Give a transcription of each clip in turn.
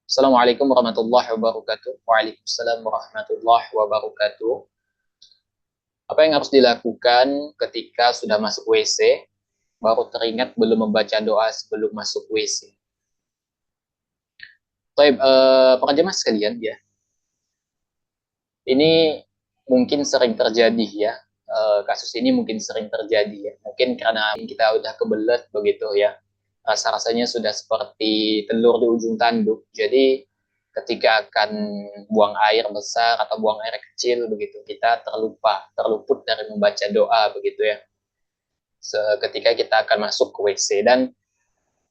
Assalamualaikum warahmatullahi wabarakatuh. Waalaikumsalam warahmatullahi wabarakatuh. Apa yang harus dilakukan ketika sudah masuk WC, baru teringat belum membaca doa sebelum masuk WC? Baik, para jemaah sekalian ya, ini mungkin sering terjadi ya. Kasus ini mungkin sering terjadi ya. Mungkin karena kita udah kebelet begitu ya. Rasa-rasanya sudah seperti telur di ujung tanduk. Jadi ketika akan buang air besar atau buang air kecil begitu, kita terluput dari membaca doa begitu ya. Ketika kita akan masuk ke WC, dan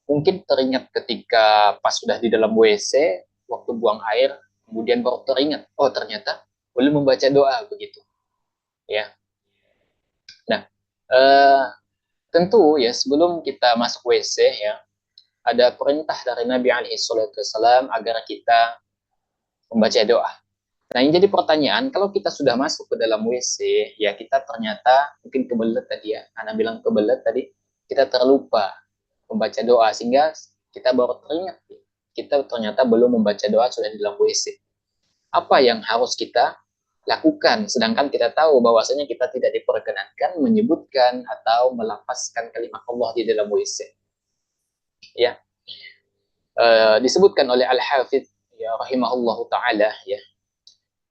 mungkin teringat ketika pas sudah di dalam WC waktu buang air, kemudian baru teringat, oh ternyata belum membaca doa begitu ya. Nah, eh, tentu ya sebelum kita masuk WC ya, ada perintah dari Nabi alaihi wasallam agar kita membaca doa. Nah, yang jadi pertanyaan, kalau kita sudah masuk ke dalam WC, ya kita ternyata mungkin kebelet tadi ya, Ana bilang kebelet tadi, kita terlupa membaca doa, sehingga kita baru teringat, kita ternyata belum membaca doa sudah di dalam WC. Apa yang harus kita lakukan? Sedangkan kita tahu bahwasanya kita tidak diperkenankan menyebutkan atau melafazkan kalimat Allah di dalam WC. Ya, disebutkan oleh Al-Hafidz ya rahimahullahu taala ya,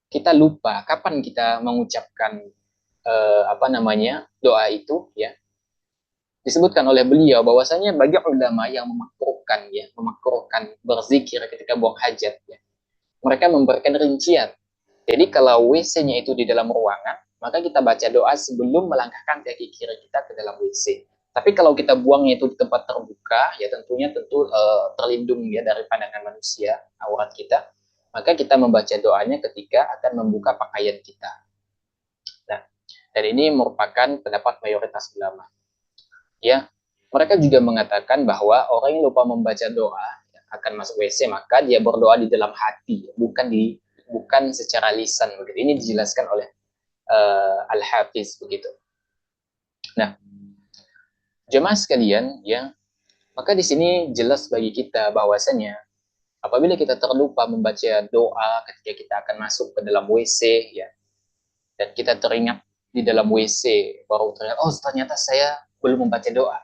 kita lupa kapan kita mengucapkan apa namanya doa itu ya. Disebutkan oleh beliau bahwasanya bagi ulama yang memakruhkan berzikir ketika buang hajat ya, mereka memberikan rincian. Jadi kalau WC-nya itu di dalam ruangan, maka kita baca doa sebelum melangkahkan kaki kiri kita ke dalam WC. Tapi kalau kita buangnya itu di tempat terbuka, ya tentu terlindung ya dari pandangan manusia, aurat kita, maka kita membaca doanya ketika akan membuka pakaian kita. Nah, dan ini merupakan pendapat mayoritas ulama. Ya, mereka juga mengatakan bahwa orang yang lupa membaca doa akan masuk WC, maka dia berdoa di dalam hati, bukan secara lisan begitu. Ini dijelaskan oleh Al-Hafiz begitu. Nah, jemaah sekalian ya, maka di sini jelas bagi kita bahwasanya apabila kita terlupa membaca doa ketika kita akan masuk ke dalam WC ya, dan kita teringat di dalam WC baru teringat, oh ternyata saya belum membaca doa,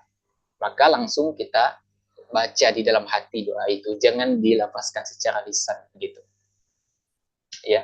maka langsung kita baca di dalam hati doa itu, jangan dilafazkan secara lisan gitu ya.